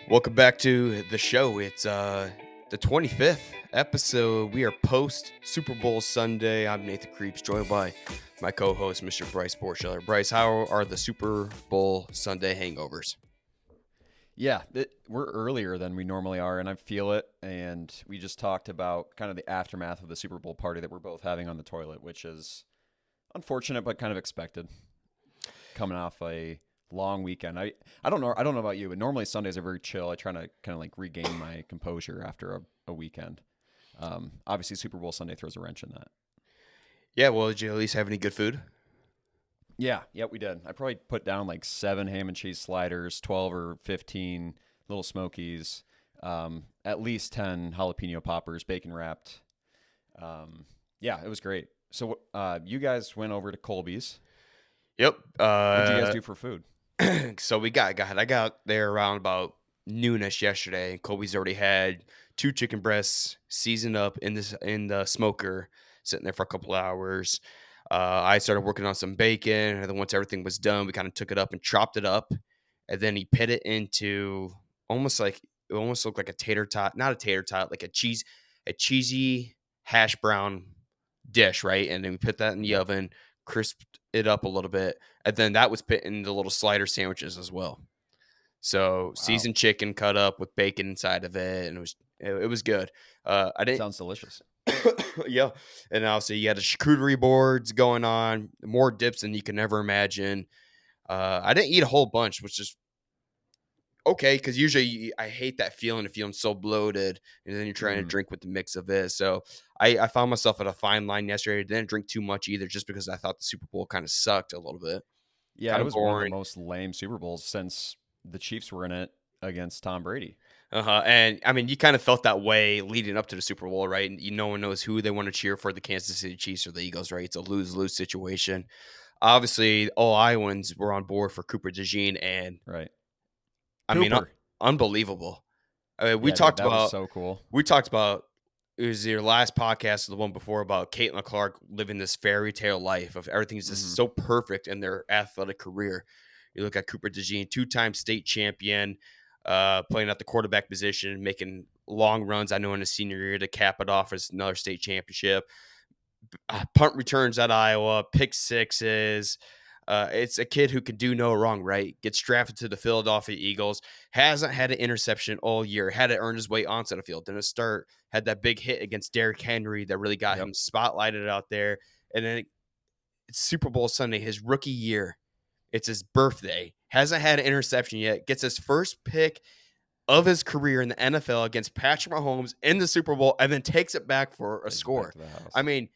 Welcome back to the show. It's the 25th episode. We are post Super Bowl Sunday. I'm Nathan Creeps, joined by my co-host, Mr. Bryce Borscheller. Bryce, how are the Super Bowl Sunday hangovers? Yeah, we're earlier than we normally are, and I feel it. And we just talked about kind of the aftermath of the Super Bowl party that we're both having on the toilet, which is unfortunate but kind of expected. Coming off a long weekend, I don't know about you, but normally Sundays are very chill. I try to kind of like regain my composure after a weekend. Obviously, Super Bowl Sunday throws a wrench in that. Yeah, well, did you at least have any good food? Yeah, we did. I probably put down like 7 ham and cheese sliders, 12 or 15 little smokies, at least 10 jalapeno poppers, bacon wrapped. Yeah, it was great. So you guys went over to Colby's. Yep. What did you guys do for food? So I got there around about noonish yesterday, and Colby's already had 2 chicken breasts seasoned up in the smoker, sitting there for a couple hours. I started working on some bacon, and then once everything was done, we kind of took it up and chopped it up, and then he put it into almost looked like a tater tot, not a tater tot, like a cheesy hash brown dish, right? And then we put that in the oven, crisped it up a little bit, and then that was put in the little slider sandwiches as well. So Wow. seasoned chicken cut up with bacon inside of it, and it was good. I didn't Sounds delicious. yeah. And also you had the charcuterie boards going on, more dips than you can ever imagine. I didn't eat a whole bunch, which is okay, because usually I hate that feeling of feeling so bloated, and then you're trying to drink with the mix of it. So I found myself at a fine line yesterday. I didn't drink too much either, just because I thought the Super Bowl kind of sucked a little bit. Yeah, Kind it of was one of the boring. most lame Super Bowls since the Chiefs were in it against Tom Brady. And I mean, you kind of felt that way leading up to the Super Bowl, right? And no one knows who they want to cheer for, the Kansas City Chiefs or the Eagles, right? It's a lose-lose situation. Obviously, all Iowans were on board for Cooper DeJean, and Right. I mean, Cooper. unbelievable. I mean, Yeah, dude, that was so cool. we talked about it was your last podcast or the one before about Caitlin Clark living this fairy tale life of everything's just so perfect in their athletic career. You look at Cooper DeJean, 2-time state champion, playing at the quarterback position, making long runs. I know in his senior year to cap it off as another state championship. Punt returns at Iowa, pick sixes. It's a kid who can do no wrong, right? Gets drafted to the Philadelphia Eagles, hasn't had an interception all year, had to earn his way onto the field. Didn't start, had that big hit against Derrick Henry that really got him spotlighted out there. And then it's Super Bowl Sunday, his rookie year. It's his birthday. Hasn't had an interception yet. Gets his first pick of his career in the NFL against Patrick Mahomes in the Super Bowl, and then takes it back for a score. I mean,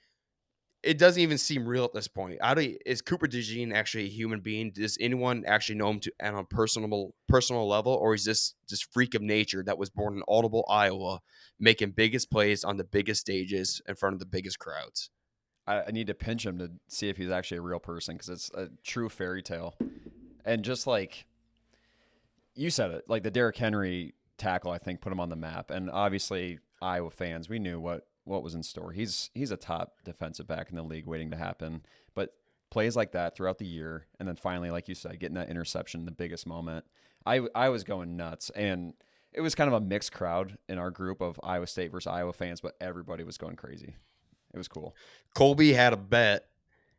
it doesn't even seem real at this point. Is Cooper DeJean actually a human being? Does anyone actually know him on a personal level, or is this freak of nature that was born in Audible, Iowa, making biggest plays on the biggest stages in front of the biggest crowds? I need to pinch him to see if he's actually a real person, because it's a true fairy tale. And just like you said it, like the Derrick Henry tackle, I think, put him on the map. And obviously, Iowa fans, we knew what was in store. He's a top defensive back in the league waiting to happen. But plays like that throughout the year, and then finally, like you said, getting that interception in the biggest moment, I was going nuts. And it was kind of a mixed crowd in our group of Iowa State versus Iowa fans, but everybody was going crazy. It was cool. Colby had a bet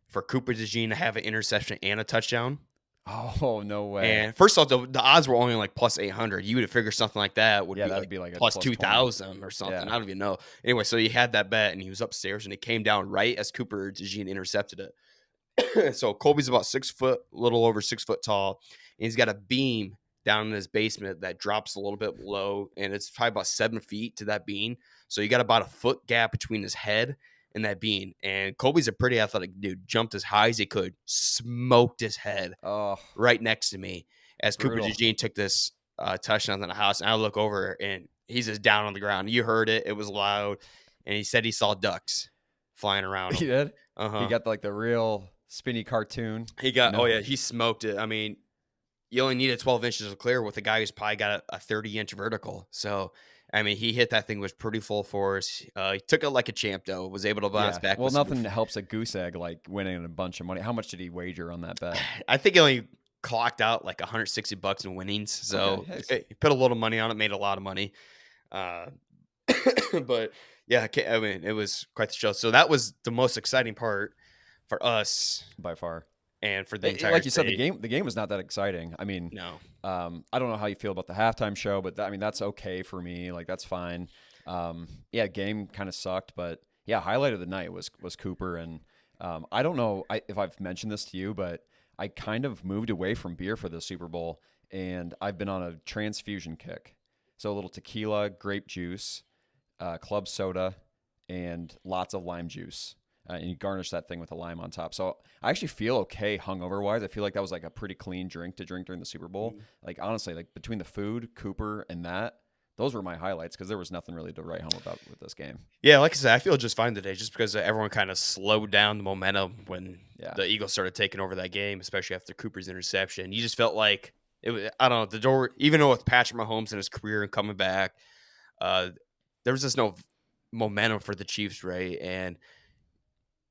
for Cooper DeJean to have an interception and a touchdown. Oh, no way. And first off, the odds were only like plus 800. You would have figured something like that would be like a plus plus 2,000 or something. Yeah. I don't even know. Anyway, so he had that bet, and he was upstairs, and it came down right as Cooper DeJean intercepted it. So Colby's about 6 foot, a little over 6 foot tall, and he's got a beam down in his basement that drops a little bit low, and it's probably about 7 feet to that beam. So you got about a foot gap between his head and that beam. And Colby's a pretty athletic dude. Jumped as high as he could, smoked his head right next to me as brutal. Cooper DeJean took this touchdown in the house. And I look over, and he's just down on the ground. You heard it. It was loud. And he said he saw ducks flying around him. He did? Uh-huh. He got like the real spinny cartoon. He got, he smoked it. I mean, you only needed 12 inches of clear with a guy who's probably got a 30-inch vertical. So, I mean, he hit that thing was pretty full force. He took it like a champ, though. Was able to bounce back. Well, nothing helps a goose egg like winning a bunch of money. How much did he wager on that bet? I think he only clocked out like $160 in winnings. So Okay. he put a little money on it, made a lot of money. Uh, but yeah, I mean, it was quite the show. So that was the most exciting part for us By far. and for the entire Like you said, state. the game was not that exciting. I mean, No. I don't know how you feel about the halftime show, but I mean that's okay for me. Like that's fine. Yeah, game kind of sucked, but yeah, highlight of the night was Cooper, and I don't know if I've mentioned this to you, but I kind of moved away from beer for the Super Bowl, and I've been on a transfusion kick. So a little tequila, grape juice, club soda, and lots of lime juice. And you garnish that thing with a lime on top. So I actually feel okay hungover wise. I feel like that was like a pretty clean drink to drink during the Super Bowl. Mhm. Like honestly, like between the food, Cooper, and that, those were my highlights because there was nothing really to write home about with this game. Yeah, like I said, I feel just fine today just because everyone kind of slowed down the momentum when Yeah. the Eagles started taking over that game, especially after Cooper's interception. You just felt like it was, I don't know, the door, even though with Patrick Mahomes and his career and coming back, uh, there was just no momentum for the Chiefs, right? And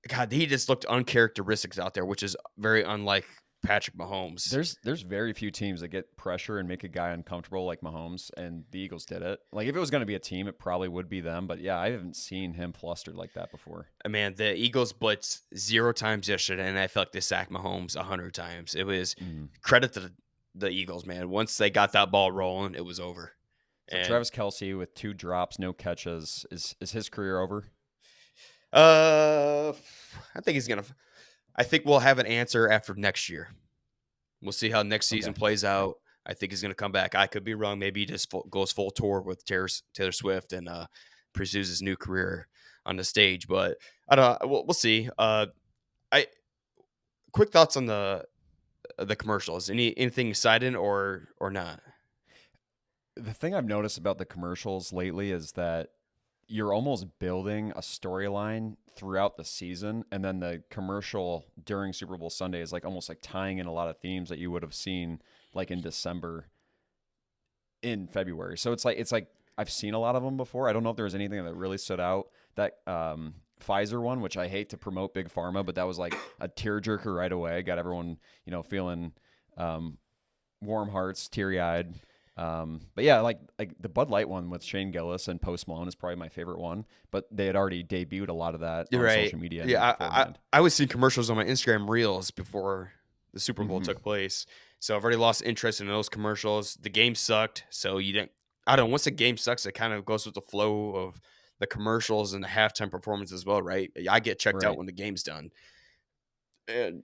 God, he just looked uncharacteristics out there, which is very unlike Patrick Mahomes. There's very few teams that get pressure and make a guy uncomfortable like Mahomes, and the Eagles did it. Like if it was going to be a team, it probably would be them. But yeah, I haven't seen him flustered like that before. Man, the Eagles blitzed 0 times yesterday, and I felt like they sacked Mahomes 100 times. It was credit to the Eagles, man. Once they got that ball rolling, it was over. So And Travis Kelce with 2 drops, no catches, is his career over? I think he's gonna. I think we'll have an answer after next year. We'll see how next season Okay. plays out. I think he's gonna come back. I could be wrong. Maybe he just goes full tour with Taylor Swift and pursues his new career on the stage. But I don't. We'll see. I quick thoughts on the commercials. Anything exciting or not? The thing I've noticed about the commercials lately is that you're almost building a storyline throughout the season, and then the commercial during Super Bowl Sunday is like almost like tying in a lot of themes that you would have seen like in December, in February. So it's like I've seen a lot of them before. I don't know if there was anything that really stood out. That Pfizer one, which I hate to promote Big Pharma, but that was like a tearjerker right away. Got everyone feeling warm hearts, teary eyed. But yeah, like the Bud Light one with Shane Gillis and Post Malone is probably my favorite one. But they had already debuted a lot of that on social media. Yeah, I was seeing commercials on my Instagram Reels before the Super Bowl took place. So I've already lost interest in those commercials. The game sucked, so you didn't. I don't know. Once the game sucks, it kind of goes with the flow of the commercials and the halftime performance as well, right? I get checked out when the game's done. And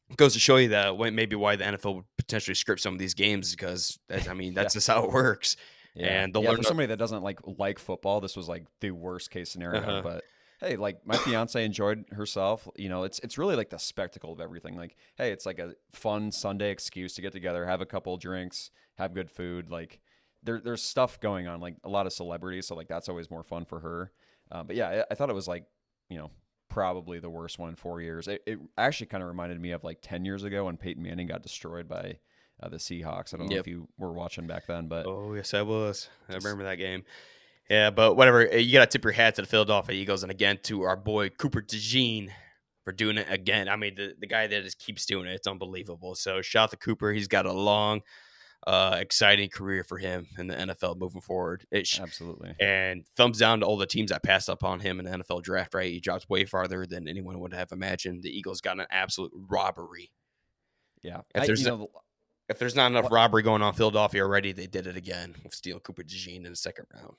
it goes to show you that maybe why the NFL would potentially script some of these games because that's Yeah. just how it works. Yeah. And For somebody that doesn't like football, this was like the worst case scenario. But hey, like my fiance enjoyed herself. It's really like the spectacle of everything. Like, hey, it's like a fun Sunday excuse to get together, have a couple drinks, have good food. Like there's stuff going on, like a lot of celebrities. So like that's always more fun for her. But yeah, I thought it was like, probably the worst one in 4 years. It actually kind of reminded me of like 10 years ago when Peyton Manning got destroyed by the Seahawks. I don't know if you were watching back then, but oh yes, I was. I remember that game. Yeah, but whatever. You got to tip your hat to the Philadelphia Eagles and again to our boy Cooper DeJean for doing it again. I mean, the guy that just keeps doing it. It's unbelievable. So shout out to Cooper. He's got a long, exciting career for him in the NFL moving forward. absolutely. And thumbs down to all the teams that passed up on him in the NFL draft, right? He drops way farther than anyone would have imagined. The Eagles got an absolute robbery. Yeah. If there's not enough robbery going on in Philadelphia already, they did it again with stealing Cooper DeJean in the second round.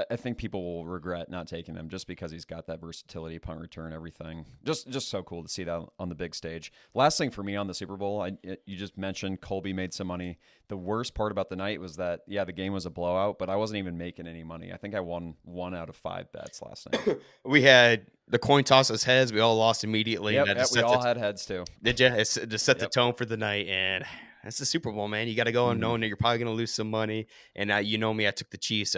I think people will regret not taking him just because he's got that versatility, punt return, everything. Just so cool to see that on the big stage. Last thing for me on the Super Bowl, you just mentioned Colby made some money. The worst part about the night was that, yeah, the game was a blowout, but I wasn't even making any money. I think I won 1 out of 5 bets last night. We had the coin toss as heads. We all lost immediately. Yep, we all had heads too. Did you? It's to set the tone for the night, and that's the Super Bowl, man. You got to go on knowing that you're probably going to lose some money. And you know me, I took the Chiefs.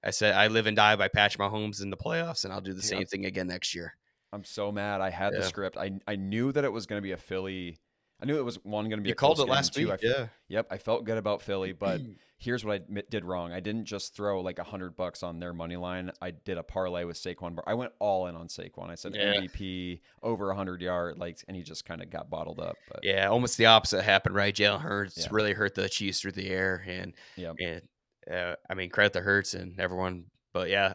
I said I live and die by Patrick Mahomes in the playoffs, and I'll do the same thing again next year. I'm so mad. I had the script. I knew that it was going to be a Philly I knew it was one going to be You a called close it game, and last two, week, yeah. yep, I felt good about Philly, but here's what I did wrong. I didn't just throw like $100 on their money line. I did a parlay with Saquon. I went all in on Saquon. I said Yeah. MVP over 100 yard, like, and he just kind of got bottled up. But Yeah, almost the opposite happened, right? Jalen Hurts yeah, really hurt the Chiefs through the air, yep, and I mean, credit to Hurts and everyone, but yeah,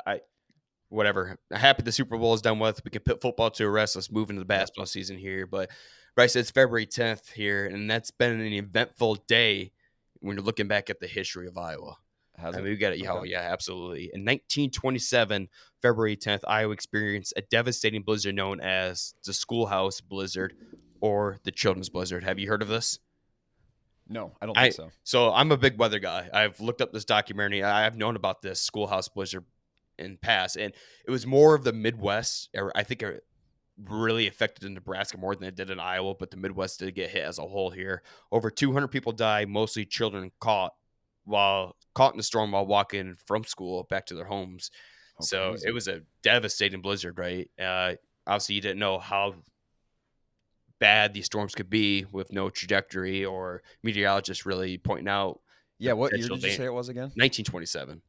whatever. Happy the Super Bowl is done with. We can put football to a rest. Let's move into the yep. basketball season here. But Bryce, it's February 10th here, and that's been an eventful day when you're looking back at the history of Iowa. Has I it? mean, we got it. Okay. Oh, yeah, absolutely. In 1927, February 10th, Iowa experienced a devastating blizzard known as the Schoolhouse Blizzard or the Children's Blizzard. Have you heard of this? No, I don't think so. So I'm a big weather guy. I've looked up this documentary. I've known about this Schoolhouse Blizzard in past, and it was more of the Midwest. Or I think it really affected in Nebraska more than it did in Iowa, but the Midwest did get hit as a whole here. Over 200 people died, mostly children caught in the storm while walking from school back to their homes. Oh, So crazy. it was a devastating blizzard, right? Obviously, you didn't know how bad these storms could be with no trajectory or meteorologists really pointing out the Yeah, what year potential did you say it was again? 1927.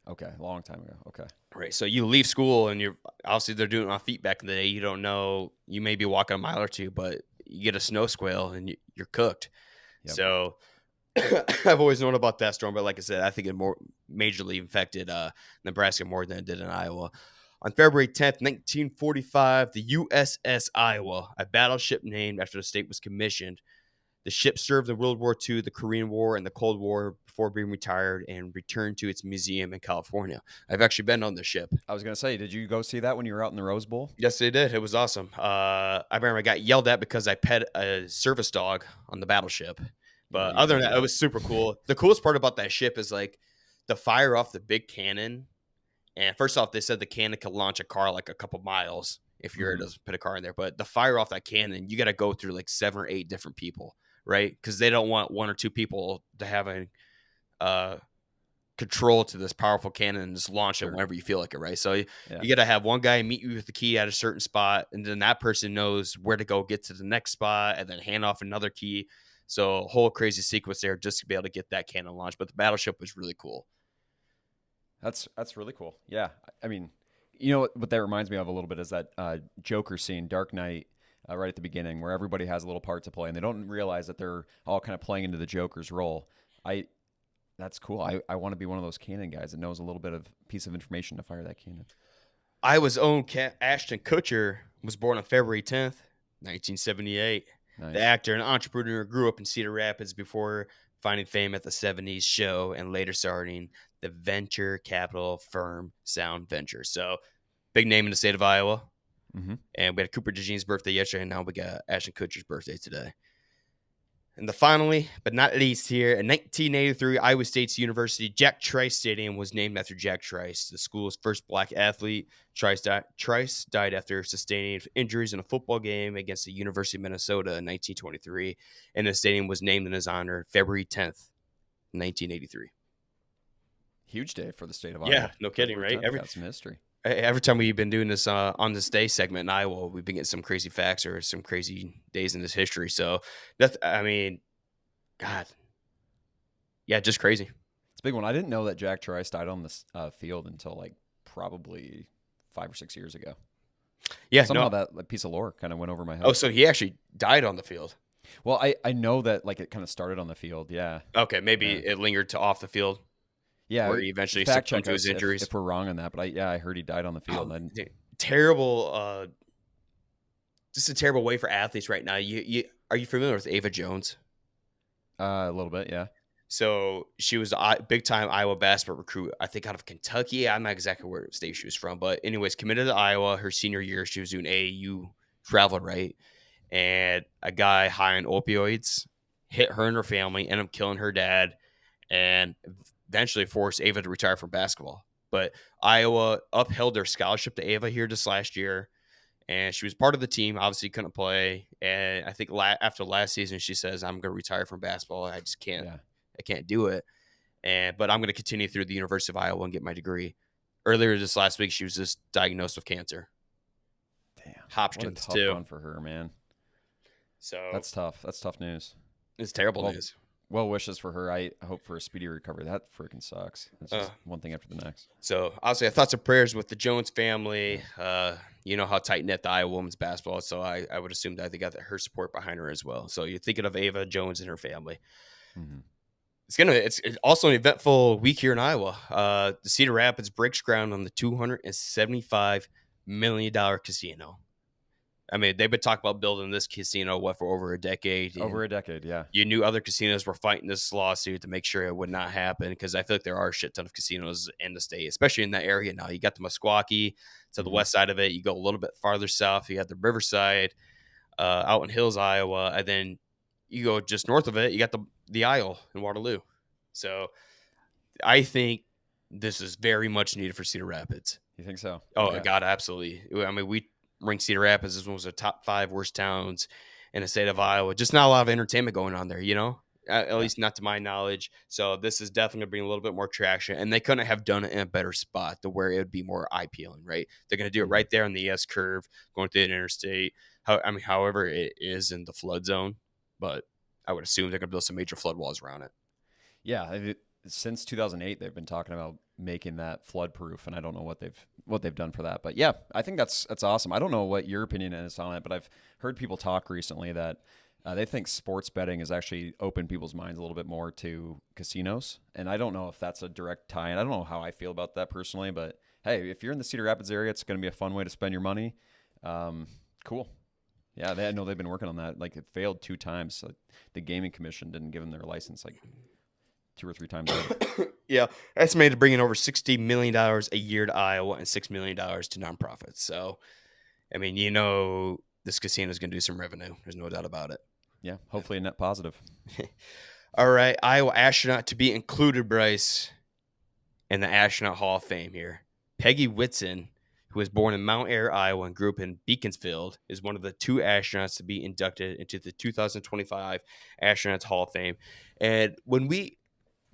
Okay, a long time ago. Okay. Right. So you leave school and you're obviously they're doing it on feet back in the day. You don't know. You may be walking a mile or two, but you get a snow squale and you're cooked. Yep. So I've always known about that storm, but like I said, I think it more majorly affected Nebraska more than it did in Iowa. On February 10th, 1945, the USS Iowa, a battleship named after the state, was commissioned. The ship served in World War II, the Korean War, and the Cold War before being retired and returned to its museum in California. I've actually been on the ship. I was gonna say, did you go see that when you were out in the Rose Bowl? Yes, they did. It was awesome. I remember I got yelled at because I pet a service dog on the battleship. But You other can't than do that, it was super cool. The coolest part about that ship is like the fire off the big cannon. And first off, they said the cannon could launch a car like a couple miles if you were to put a car in there. But the fire off that cannon, you got to go through like 7 or 8 different people, right? Because they don't want 1 or 2 people to have a control to this powerful cannon and just launch it whenever you feel like it, right? So you got to have one guy meet you with the key at a certain spot, and then that person knows where to go get to the next spot, and then hand off another key. So a whole crazy sequence there just to be able to get that cannon launched. But the battleship was really cool. That's really cool. Yeah, I mean, you know what that reminds me of a little bit is that Joker scene, Dark Knight, right at the beginning, where everybody has a little part to play, and they don't realize that they're all kind of playing into the Joker's role. That's cool. I want to be one of those cannon guys that knows a little bit of piece of information to fire that cannon. Iowa's own Ashton Kutcher was born on February 10th, 1978. Nice. The actor and entrepreneur grew up in Cedar Rapids before finding fame at the 70s show and later starting the venture capital firm Sound Ventures. So, big name in the state of Iowa. Mm-hmm. And we had Cooper DeJean's birthday yesterday, and now we got Ashton Kutcher's birthday today. And finally, but not least here, in 1983, Iowa State's University Jack Trice Stadium was named after Jack Trice, the school's first black athlete. Trice died after sustaining injuries in a football game against the University of Minnesota in 1923, and the stadium was named in his honor February 10th, 1983. Huge day for the state of Iowa. Yeah, no kidding, right? Got some history. Every time we've been doing this on this day segment in Iowa, we've been getting some crazy facts or some crazy days in this history. So I mean, God, yeah, just crazy. It's a big one. I didn't know that Jack Trice died on this field until like probably 5 or 6 years ago. Yeah, somehow that piece of lore kind of went over my head. Oh, so he actually died on the field. Well, I know that like it kind of started on the field. Yeah. Okay, maybe it lingered to off the field. Yeah, where he eventually fact succumbed check to his injuries. If we're wrong on that, but I heard he died on the field. Terrible, just a terrible way for athletes right now. Are you familiar with Ava Jones? A little bit, yeah. So she was a big time Iowa basketball recruit, I think out of Kentucky. I'm not exactly where state she was from, but anyways, committed to Iowa her senior year. She was doing AAU travel, right? And a guy high on opioids hit her and her family, ended up killing her dad, and eventually forced Ava to retire from basketball. But Iowa upheld their scholarship to Ava here just last year, and she was part of the team. Obviously, couldn't play, and I think after last season, she says, "I'm going to retire from basketball. I just can't. Yeah. I can't do it." But I'm going to continue through the University of Iowa and get my degree. Earlier this last week, she was just diagnosed with cancer. Damn, Hopkins what a tough run for her, man. So That's tough. That's tough news. it's terrible Well, news. well wishes for her. I hope for a speedy recovery. That freaking sucks. It's Uh, just one thing after the next. so obviously, thoughts and prayers with the Jones family. You know how tight knit the Iowa women's basketball is, so I would assume that they got her support behind her as well. So you're thinking of Ava Jones and her family. Mm-hmm. It's also an eventful week here in Iowa. The Cedar Rapids breaks ground on the $275 million casino. I mean, they've been talking about building this casino for over a decade. Over a decade, yeah. You knew other casinos were fighting this lawsuit to make sure it would not happen, because I feel like there are a shit ton of casinos in the state, especially in that area now. You got the Meskwaki to the west side of it. You go a little bit farther south, you got the Riverside out in Hills, Iowa, and then you go just north of it, you got the Isle in Waterloo. So I think this is very much needed for Cedar Rapids. You think so? Oh, Okay. God, absolutely. I mean, we ranked Cedar Rapids as one of the top 5 worst towns in the state of Iowa. Just not a lot of entertainment going on there, at least not to my knowledge. So this is definitely going to bring a little bit more traction, and they couldn't have done it in a better spot to where it would be more eye-peeling, right? They're going to do it right there on the S curve going through the interstate. However it is in the flood zone, but I would assume they're going to build some major flood walls around it. Yeah, since 2008, they've been talking about making that flood proof, and I don't know what they've done for that. But yeah, I think that's awesome. I don't know what your opinion is on it, but I've heard people talk recently that they think sports betting has actually opened people's minds a little bit more to casinos, and I don't know if that's a direct tie. And I don't know how I feel about that personally, but hey, if you're in the Cedar Rapids area, it's going to be a fun way to spend your money. Cool. Yeah, I know they've been working on that. Like, it failed 2 times. So the gaming commission didn't give them their license 2 or 3 times. Yeah, estimated to bring in over $60 million a year to Iowa and $6 million to nonprofits. So, I mean, this casino is going to do some revenue. There's no doubt about it. Yeah, hopefully a net positive. All right, Iowa astronaut to be included, Bryce, in the Astronaut Hall of Fame here. Peggy Whitson, who was born in Mount Ayr, Iowa, and grew up in Beaconsfield, is one of the 2 astronauts to be inducted into the 2025 Astronauts Hall of Fame. And when we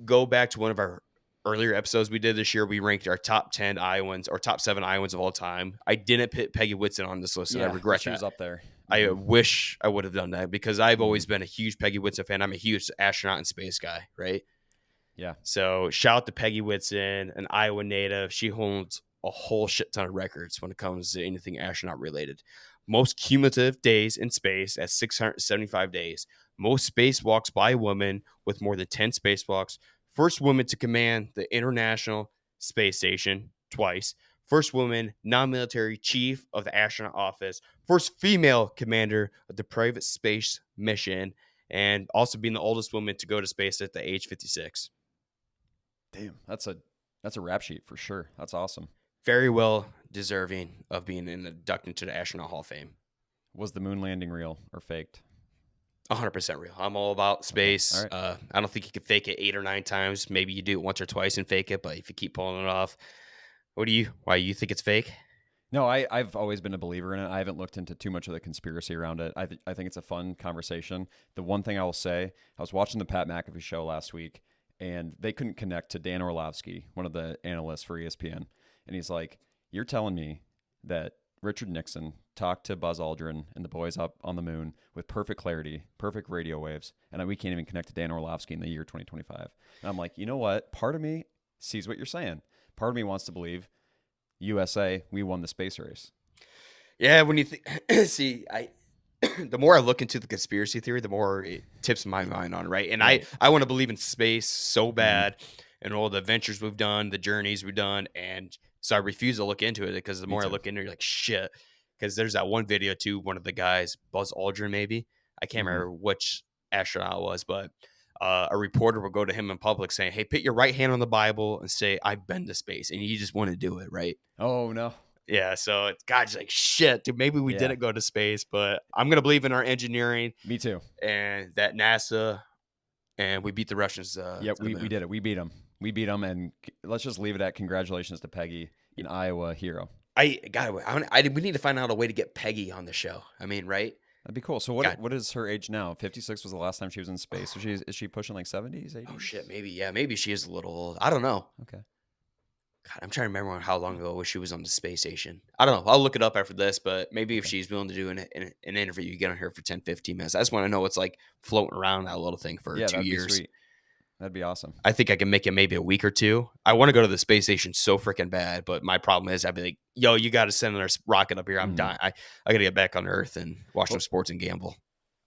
go back to one of our earlier episodes we did this year, we ranked our top 10 Iowans or top 7 Iowans of all time. I didn't put Peggy Whitson on this list, and I regret she that. was up there. I wish I would have done that, because I've always been a huge Peggy Whitson fan. I'm a huge astronaut and space guy, right? Yeah. So shout out to Peggy Whitson, an Iowa native. She holds a whole shit ton of records when it comes to anything astronaut related. Most cumulative days in space at 675 days. Most spacewalks by a woman with more than 10 spacewalks. First woman to command the International Space Station twice. First woman non-military chief of the astronaut office. First female commander of the private space mission. And also being the oldest woman to go to space at the age 56. Damn, that's a rap sheet for sure. That's awesome. Very well deserving of being inducted into the Astronaut Hall of Fame. Was the moon landing real or faked? 100% real. I'm all about space. Okay. All right. I don't think you could fake it 8 or 9 times. Maybe you do it once or twice and fake it, but if you keep pulling it off, why you think it's fake? No, I've always been a believer in it. I haven't looked into too much of the conspiracy around it. I think it's a fun conversation. The one thing I will say, I was watching the Pat McAfee show last week, and they couldn't connect to Dan Orlovsky, one of the analysts for ESPN. And he's like, "You're telling me that Richard Nixon talked to Buzz Aldrin and the boys up on the moon with perfect clarity, perfect radio waves, and we can't even connect to Dan Orlovsky in the year 2025. And I'm like, you know what? Part of me sees what you're saying. Part of me wants to believe USA, we won the space race. Yeah, when you think, the more I look into the conspiracy theory, the more it tips my mind on, right? And Right. I want to believe in space so bad, and all the adventures we've done, the journeys we've done, and so I refuse to look into it, because the more I look into it, you're like, shit. Because there's that one video too, one of the guys, Buzz Aldrin, maybe. I can't remember which astronaut it was, but a reporter will go to him in public saying, hey, put your right hand on the Bible and say, I've been to space. And you just want to do it, right? Oh, no. Yeah, so God's like, shit, dude, maybe we didn't go to space, but I'm going to believe in our engineering. Me too. And that NASA, and we beat the Russians. Yeah, we did it. We beat them. And let's just leave it at congratulations to Peggy, an Iowa hero. We need to find out a way to get Peggy on the show. I mean, right? That'd be cool. So what is her age now? 56 was the last time she was in space. So is she pushing like 70s, 80s? Oh, shit, maybe. Yeah, maybe she is a little old. I don't know. Okay. God, I'm trying to remember how long ago she was on the space station. I don't know. I'll look it up after this, but maybe if Okay. she's willing to do an interview, you get on her for 10, 15 minutes. I just want to know what's like floating around that little thing for Yeah, 2 that'd be years. sweet. That'd be awesome. I think I can make it maybe a week or two. I want to go to the space station so freaking bad, but my problem is I'd be like, yo, you got to send another rocket up here. I'm Mhm. dying. I got to get back on Earth and watch some Well, sports and gamble.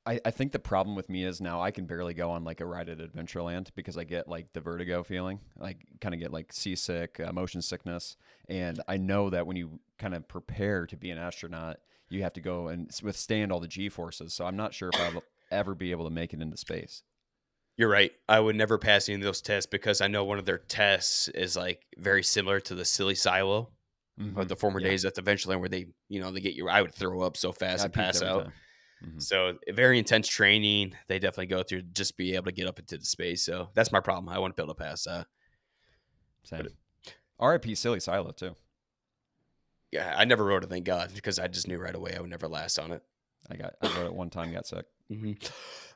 I think the problem with me is now I can barely go on like a ride at Adventureland because I get like the vertigo feeling. Like kind of get like seasick, motion sickness. And I know that when you kind of prepare to be an astronaut, you have to go and withstand all the G forces. So I'm not sure if I'll ever be able to make it into space. You're right. I would never pass any of those tests because I know one of their tests is like very similar to the silly silo of Hmm. the former Yeah. days at the Adventureland where they get you. I would throw up so fast I and puked pass every out. time. Hmm. So very intense training. They definitely go through just be able to get up into the space. So that's my problem. I want to be able to pass that. Same. But R.I.P. Silly Silo too. yeah, I never rode it, thank God, because I just knew right away I would never last on it. I rode it one time, got sick. hmm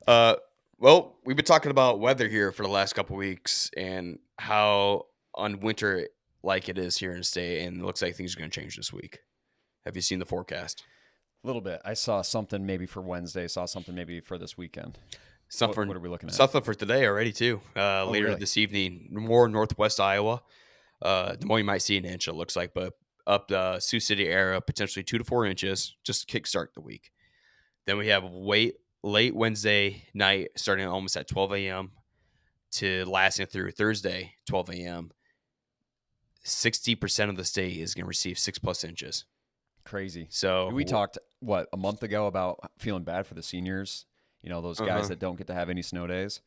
Uh, well, we've been talking about weather here for the last couple weeks and how on winter like it is here in the state, and it looks like things are going to change this week. Have you seen the forecast? A little bit. I saw something maybe for Wednesday. Saw something maybe for this weekend. What are we looking at? Something for today already too. Oh, Later really? this evening, more northwest Iowa. The more you might see an inch, it looks like, but up the Sioux City area, potentially 2 to 4 inches, just to kickstart the week. Then we have late Wednesday night, starting almost at 12 a.m. to lasting through Thursday, 12 a.m. 60% of the state is going to receive 6+ inches. Crazy. We So, talked a month ago about feeling bad for the seniors. You know, those guys uh-huh. that don't get to have any snow days.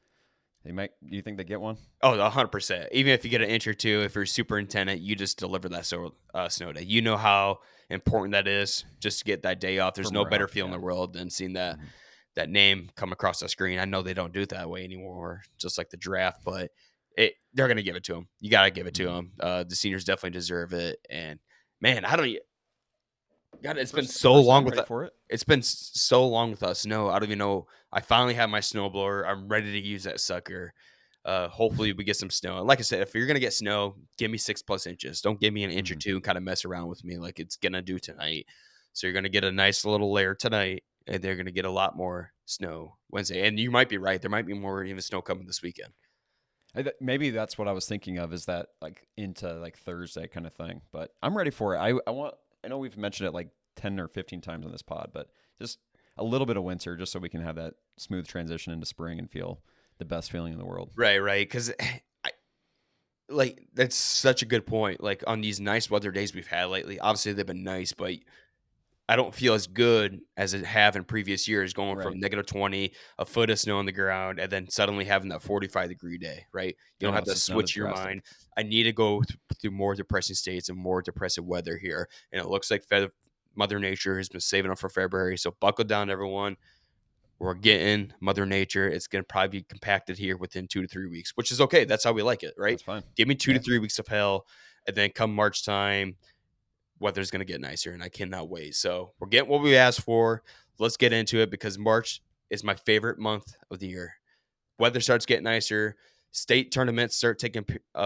They might. Do you think they get one? Oh, 100%. Even if you get an inch or two, if you're a superintendent, you just deliver that snow day. You know how important that is just to get that day off. For There's no better morale? feel in Yeah. the world than seeing that Hmm. that name come across the screen. I know they don't do it that way anymore, just like the draft, but they're going to give it to them. You got to give it to Hmm. them. The seniors definitely deserve it. And man, I don't. God, it's been so First long time with ready it. for it. It's been so long without snow. I don't even know. I finally have my snowblower. I'm ready to use that sucker. Hopefully we get some snow. And like I said, if you're gonna get snow, give me 6+ inches. Don't give me an inch or Hmm. two and kind of mess around with me like it's gonna do tonight. So you're gonna get a nice little layer tonight, and they're gonna get a lot more snow Wednesday. And you might be right. There might be more even snow coming this weekend. Maybe that's what I was thinking of. Is that like into like Thursday kind of thing? But I'm ready for it. I want. I know we've mentioned it like 10 or 15 times on this pod, but just a little bit of winter, just so we can have that smooth transition into spring and feel the best feeling in the world. Right. Because like that's such a good point. Like on these nice weather days we've had lately, obviously they've been nice, but I don't feel as good as it have in previous years, going from Right. -20, a foot of snow on the ground, and then suddenly having that 45-degree day, right? You I don't know have it's to just not as switch your drastic. mind. I need to go through more depressing states and more depressive weather here, and it looks like Mother Nature has been saving up for February. So buckle down, everyone. We're getting Mother Nature. It's going to probably be compacted here within 2 to 3 weeks, which is okay. That's how we like it, right? That's fine. Give me two to Yeah. three weeks of hell, and then come March time, weather's going to get nicer, and I cannot wait. So we're getting what we asked for. Let's get into it because March is my favorite month of the year. Weather starts getting nicer. State tournaments start taking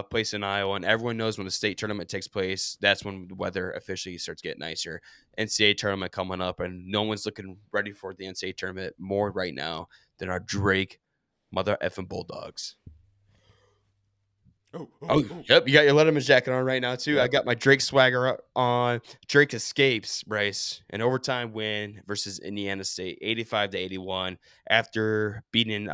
place in Iowa, and everyone knows when the state tournament takes place, that's when the weather officially starts getting nicer. NCAA tournament coming up, and no one's looking ready for the NCAA tournament more right now than our Drake mother effing Bulldogs. Oh, yep. You got your Letterman's jacket on right now, too. I Yep. got my Drake swagger on. Drake escapes, Bryce, an overtime win versus Indiana State, 85-81, after beating,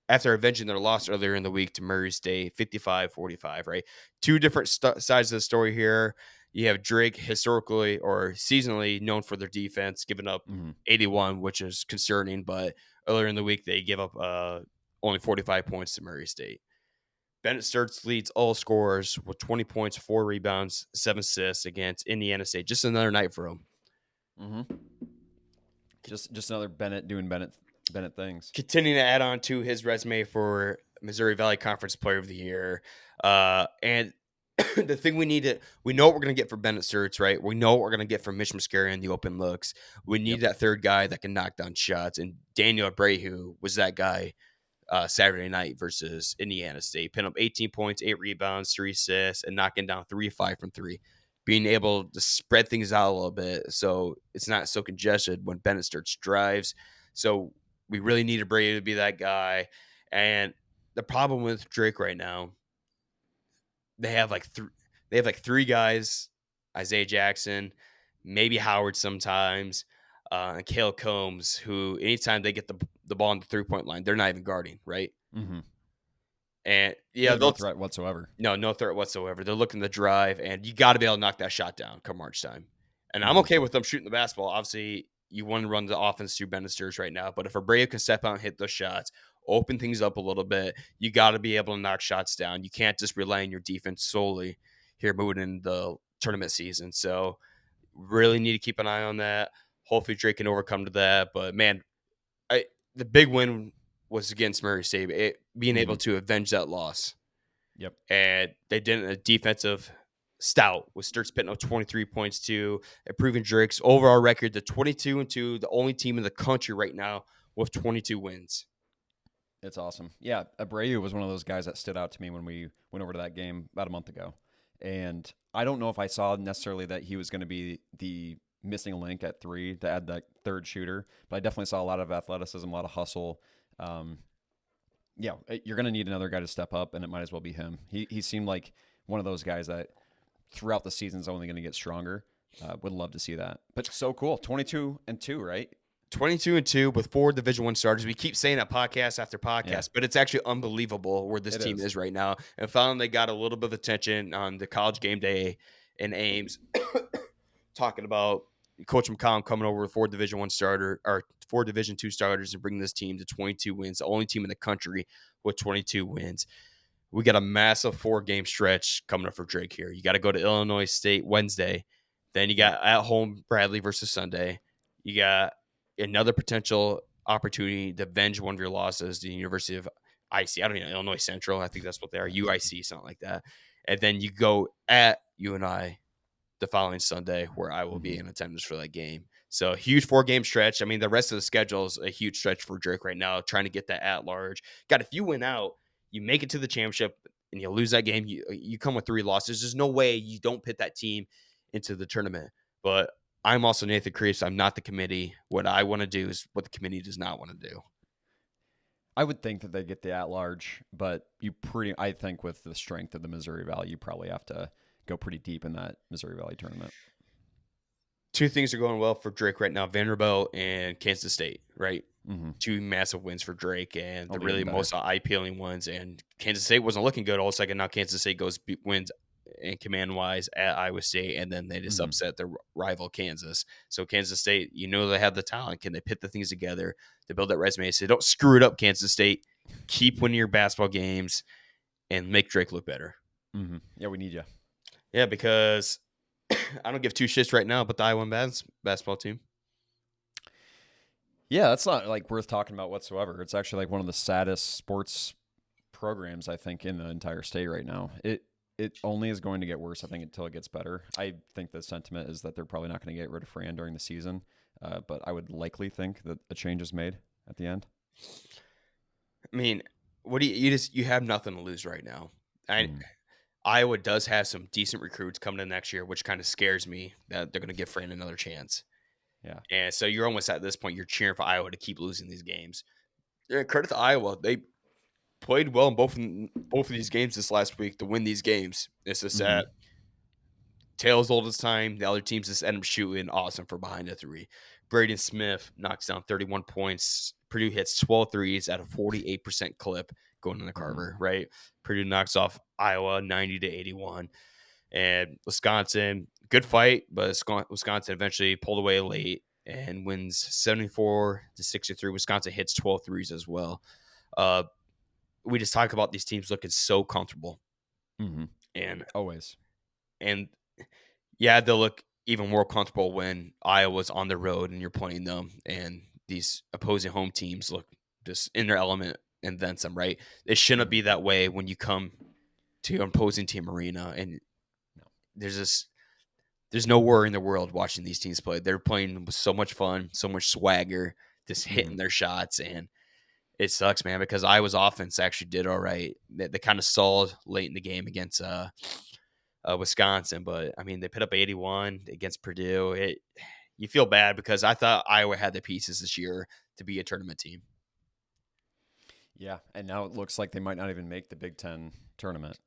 after avenging their loss earlier in the week to Murray State, 55-45, right? Two different sides of the story here. You have Drake historically or seasonally known for their defense, giving up Hmm. 81, which is concerning, but earlier in the week, they give up only 45 points to Murray State. Bennett Sturts leads all scorers with 20 points, 4 rebounds, 7 assists against Indiana State. Just another night for him. Hmm. Just another Bennett doing Bennett things. Continuing to add on to his resume for Missouri Valley Conference Player of the Year. And the thing we know what we're going to get for Bennett Sturts, right? We know what we're going to get from Mitch Muscari in the open looks. We need Yep. that third guy that can knock down shots. And Daniel Abreu was that guy Saturday night versus Indiana State, putting up 18 points, 8 rebounds, 3 assists, and knocking down 3 of 5 from 3. Being able to spread things out a little bit so it's not so congested when Bennett starts drives. So we really need Brady to be that guy. And the problem with Drake right now, they have like three guys: Isaiah Jackson, maybe Howard sometimes, and Cale Combs, who anytime they get the ball on the 3-point line, they're not even guarding, right? Mm-hmm. And Yeah, no threat whatsoever. No threat whatsoever. They're looking to drive, and you got to be able to knock that shot down come March time. And I'm okay with them shooting the basketball. Obviously, you want to run the offense through Bennett Sturridge right now, but if Abreu can step out and hit those shots, open things up a little bit, you got to be able to knock shots down. You can't just rely on your defense solely here moving in the tournament season. So really need to keep an eye on that. Hopefully Drake can overcome to that. But man, the big win was against Murray State, being able to avenge that loss. Yep. And they did a defensive stout with Sturt's putting up 23 points too, improving Drake's overall record to 22-2, the only team in the country right now with 22 wins. It's awesome. Yeah, Abreu was one of those guys that stood out to me when we went over to that game about a month ago. And I don't know if I saw necessarily that he was going to be the missing link at 3 to add that third shooter, but I definitely saw a lot of athleticism, a lot of hustle. Yeah, you're going to need another guy to step up, and it might as well be him. He seemed like one of those guys that throughout the season is only going to get stronger. Would love to see that. But so cool. 22-2, right? 22-2 with 4 Division I starters. We keep saying that podcast after podcast, but it's actually unbelievable where this team is right now. And finally, they got a little bit of attention on the College Game Day in Ames, talking about Coach McCollum coming over with 4 Division I starter or 4 Division II starters and bringing this team to 22 wins, the only team in the country with 22 wins. We got a massive 4-game stretch coming up for Drake here. You got to go to Illinois State Wednesday. Then you got at home Bradley versus Sunday. You got another potential opportunity to avenge one of your losses, the University of IC. I don't know, Illinois Central. I think that's what they are. UIC, something like that. And then you go at UNI the following Sunday, where I will be in attendance for that game. So a huge 4-game stretch. I mean, the rest of the schedule is a huge stretch for Drake right now, trying to get that at large. God, if you win out, you make it to the championship and you lose that game, you come with 3 losses. There's no way you don't pit that team into the tournament. But I'm also Nathan Crease. I'm not the committee. What I want to do is what the committee does not want to do. I would think that they get the at-large, but I think with the strength of the Missouri Valley, you probably have to go pretty deep in that Missouri Valley tournament. 2 things are going well for Drake right now: Vanderbilt and Kansas State, right? 2 massive wins for Drake, and the really most eye-peeling ones. And Kansas State wasn't looking good all of a sudden. Now Kansas State wins in command-wise at Iowa State, and then they just upset their rival Kansas. So Kansas State, they have the talent. Can they put the things together to build that resume? So don't screw it up, Kansas State. Keep winning your basketball games and make Drake look better. Yeah, we need you. Yeah, because I don't give 2 shits right now about the Iowa basketball team. Yeah, that's not worth talking about whatsoever. It's actually one of the saddest sports programs I think in the entire state right now. It only is going to get worse, I think, until it gets better. I think the sentiment is that they're probably not going to get rid of Fran during the season, but I would likely think that a change is made at the end. I mean, what do you have nothing to lose right now. Iowa does have some decent recruits coming in next year, which kind of scares me that they're going to give Fran another chance. Yeah. And so you're almost at this point, you're cheering for Iowa to keep losing these games. Credit to Iowa. They played well in both of these games this last week to win these games. It's just that tails old as time. The other teams just end up shooting awesome for behind the 3. Braden Smith knocks down 31 points. Purdue hits 12 threes at a 48% clip going in the Carver, right? Purdue knocks off Iowa 90-81. And Wisconsin, good fight, but Wisconsin eventually pulled away late and wins 74-63. Wisconsin hits 12 threes as well. We just talk about these teams looking so comfortable. And always. And yeah, they'll look even more comfortable when Iowa's on the road and you're playing them, and these opposing home teams look just in their element and then some, right? It shouldn't be that way when you come to an opposing team arena, and there's no worry in the world watching these teams play. They're playing with so much fun, so much swagger, just hitting their shots, and It sucks, man, because Iowa's offense actually did all right. They kind of stalled late in the game against Wisconsin, but I mean they put up 81 against Purdue. You feel bad because I thought Iowa had the pieces this year to be a tournament team. Yeah, and now it looks like they might not even make the Big Ten tournament.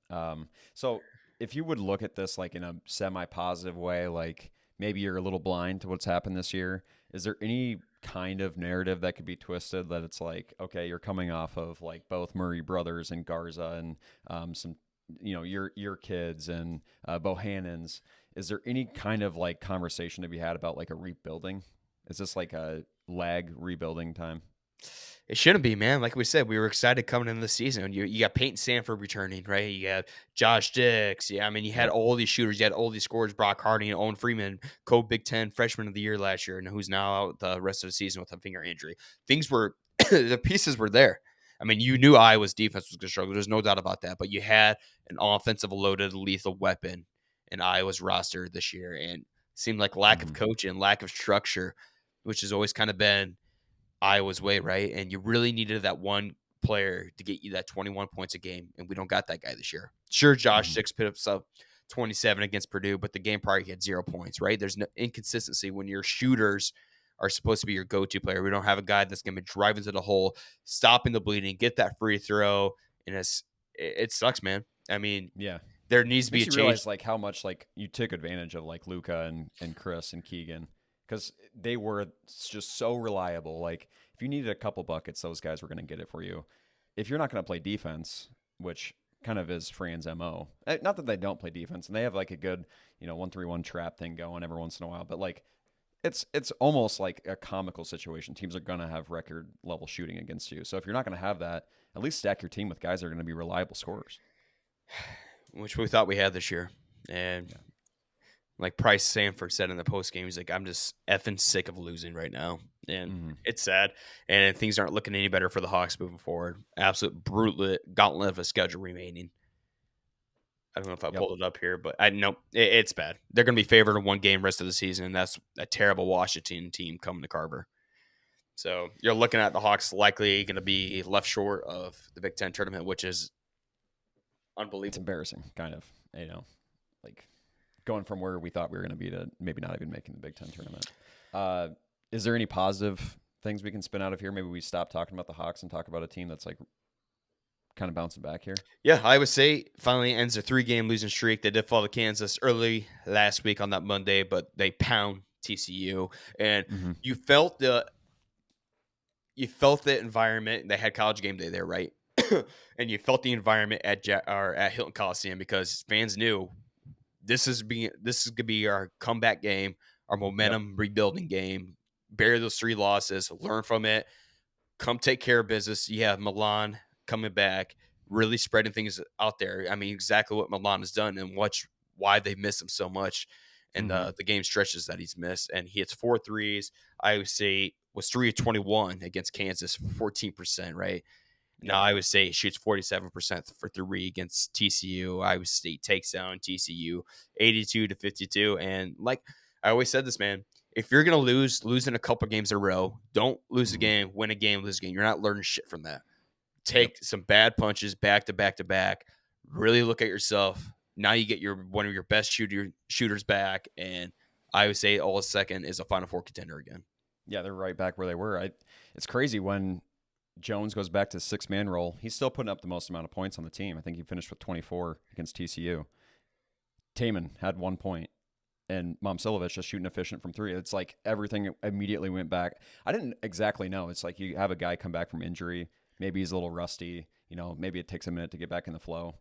So if you would look at this like in a semi-positive way, like maybe you're a little blind to what's happened this year, is there any kind of narrative that could be twisted that it's like, okay, you're coming off of like both Murray brothers and Garza and some, your kids and Bohannon's. Is there any kind of like conversation to be had about like a rebuilding? Is this like a lag rebuilding time? It shouldn't be, man. Like we said, we were excited coming into the season. You got Peyton Sanford returning, right? You got Josh Dix. Yeah, I mean, you had Yep. all these shooters. You had all these scorers. Brock Hardy and Owen Freeman, co-Big Ten freshman of the year last year, and who's now out the rest of the season with a finger injury. Things were the pieces were there. I mean, you knew Iowa's defense was going to struggle. There's no doubt about that. But you had an offensive loaded, lethal weapon in Iowa's roster this year, and it seemed like lack of Mm-hmm. coaching, lack of structure, which has always kind of been Iowa's way, right? And you really needed that one player to get you that 21 points a game, and we don't got that guy this year. Sure, Josh Mm-hmm. Six put up 27 against Purdue, but the game probably had 0 points, right? There's no inconsistency when your shooters are supposed to be your go-to player. We don't have a guy that's going to drive into the hole, stopping the bleeding, get that free throw, and it sucks, man. I mean, Yeah. there needs to be Makes a you change. realize like how much like you took advantage of like Luca and Chris and Keegan because they were just so reliable. Like if you needed a couple buckets, those guys were going to get it for you. If you're not going to play defense, which kind of is Fran's MO, not that they don't play defense and they have like a good 1-3-1 trap thing going every once in a while, but like it's almost like a comical situation. Teams are going to have record level shooting against you. So if you're not going to have that, at least stack your team with guys that are going to be reliable scorers. Which we thought we had this year. And Yeah. like Price Sanford said in the post game, he's like, I'm just effing sick of losing right now. And Mm-hmm. it's sad. And things aren't looking any better for the Hawks moving forward. Absolute brutal gauntlet of a schedule remaining. I don't know if I Yep. pulled it up here, but I know it's bad. They're going to be favored in one game rest of the season, and that's a terrible Washington team coming to Carver. So you're looking at the Hawks likely going to be left short of the Big Ten tournament, which is It's unbelievable. embarrassing, kind of, like going from where we thought we were going to be to maybe not even making the Big Ten tournament. Is there any positive things we can spin out of here? Maybe we stop talking about the Hawks and talk about a team that's like kind of bouncing back here. Yeah, Iowa State finally ends a 3-game losing streak. They did fall to Kansas early last week on that Monday, but they pound TCU, and Mm-hmm. you felt the environment. They had College Game Day there, right? And you felt the environment at Hilton Coliseum because fans knew this is gonna be our comeback game, our Yep. momentum rebuilding game. Bury those 3 losses, learn from it, come take care of business. You have Milan coming back, really spreading things out there. I mean, exactly what Milan has done and why they miss him so much and Mm-hmm. the game stretches that he's missed. And he hits 4 threes. Iowa State was 3 of 21 against Kansas, 14%, right? Now Yep. Iowa State shoots 47% for 3 against TCU. Iowa State takes down TCU 82-52. And like I always said this, man, if you're gonna lose in a couple games in a row, don't lose a Mm-hmm. game, win a game, lose a game. You're not learning shit from that. Yep. Take some bad punches back to back to back. Really look at yourself. Now you get one of your best shooters back, and Iowa State all of a second is a Final Four contender again. Yeah, they're right back where they were. It's crazy when Jones goes back to 6-man role. He's still putting up the most amount of points on the team. I think he finished with 24 against TCU. Taman had 1 point, and Momcilovic just shooting efficient from 3. It's like everything immediately went back. I didn't exactly know. It's like you have a guy come back from injury. Maybe he's a little rusty. Maybe it takes a minute to get back in the flow.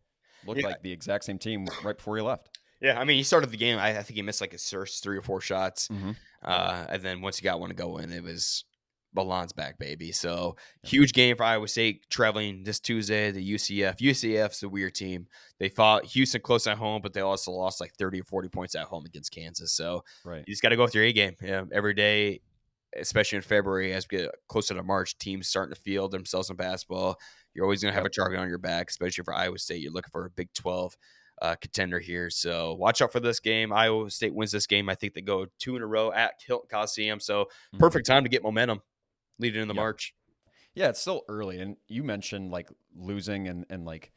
Looked Yeah, like the exact same team right before he left. yeah. I mean, he started the game. I think he missed like his first 3 or 4 shots, Mm-hmm. and then once he got one to go in, it was Milan's back, baby. So Yep. huge game for Iowa State traveling this Tuesday to UCF. UCF's a weird team. They fought Houston close at home, but they also lost like 30 or 40 points at home against Kansas. So Right. you just got to go with your A game. Yeah, every day, especially in February, as we get closer to March, teams starting to field themselves in basketball. You're always going to have Yep. a target on your back, especially for Iowa State. You're looking for a Big 12 contender here. So watch out for this game. Iowa State wins this game. I think they go 2 in a row at Hilton Coliseum. So Mm-hmm. perfect time to get momentum leading in the Yep. March. Yeah, it's still early, and you mentioned like losing and like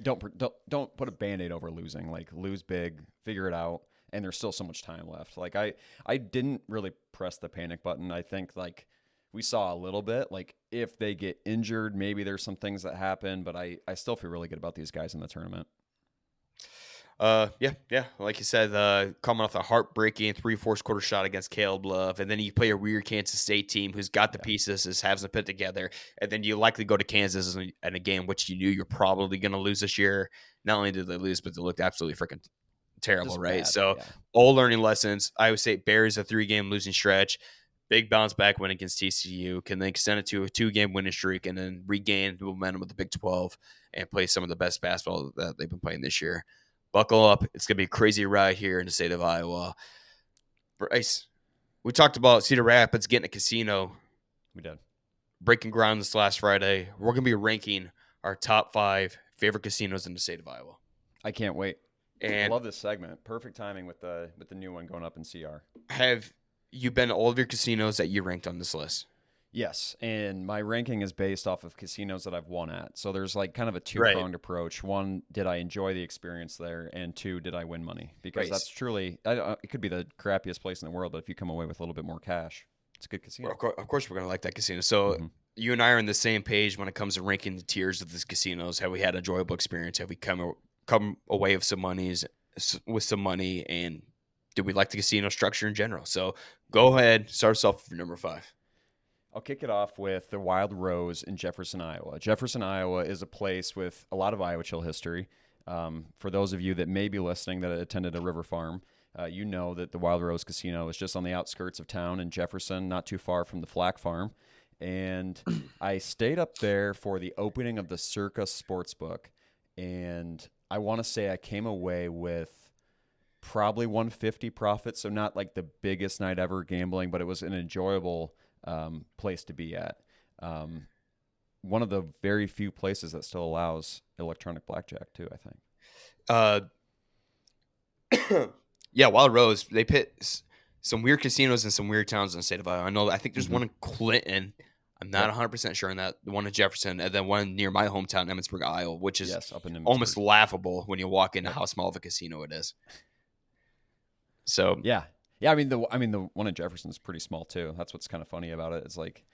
don't put a band-aid over losing. Like lose big, figure it out, and there's still so much time left. Like I didn't really press the panic button. I think like we saw a little bit. Like if they get injured, maybe there's some things that happen, but I still feel really good about these guys in the tournament. Yeah. Like you said, coming off a heartbreaking 3/4 quarter shot against Caleb Love, and then you play a weird Kansas State team who's got the pieces, has them put together, and then you likely go to Kansas in a game which you knew you're probably going to lose this year. Not only did they lose, but they looked absolutely freaking terrible, Just right? bad. So Yeah. all learning lessons. I would say Bears a 3-game losing stretch, big bounce back win against TCU, can then extend it to a 2-game winning streak, and then regain the momentum of the Big 12 and play some of the best basketball that they've been playing this year. Buckle up. It's going to be a crazy ride here in the state of Iowa. Bryce, we talked about Cedar Rapids getting a casino, We did. breaking ground this last Friday. We're going to be ranking our top 5 favorite casinos in the state of Iowa. I can't wait. I And love this segment. Perfect timing with the new one going up in CR. have you been to all of your casinos that you ranked on this list? Yes, and my ranking is based off of casinos that I've won at. So there's like kind of a two-pronged approach. One, did I enjoy the experience there? And two, did I win money? Because that's truly, it could be the crappiest place in the world, but if you come away with a little bit more cash, it's a good casino. Well, of course, we're going to like that casino. So Mhm. you and I are on the same page when it comes to ranking the tiers of these casinos. Have we had an enjoyable experience? Have we come away with some money, and do we like the casino structure in general? So go ahead, start us off for number 5. I'll kick it off with the Wild Rose in Jefferson, Iowa. Jefferson, Iowa is a place with a lot of Iowa Chill history. For those of you that may be listening that attended a river farm, you know that the Wild Rose Casino is just on the outskirts of town in Jefferson, not too far from the Flack Farm. And I stayed up there for the opening of the Circa Sportsbook. And I want to say I came away with probably 150 profit. So not like the biggest night ever gambling, but it was an enjoyable place to be at. One of the very few places that still allows electronic blackjack too, I think. Yeah, Wild Rose, they pit some weird casinos in some weird towns in the state of Iowa. I think there's one in Clinton. I'm not 100% sure on that. The one in Jefferson, and then one near my hometown, Emmitsburg, Iowa, which is up in almost laughable when you walk into how small of a casino it is. So yeah. I mean the one in Jefferson is pretty small too. That's what's kind of funny about it. It's like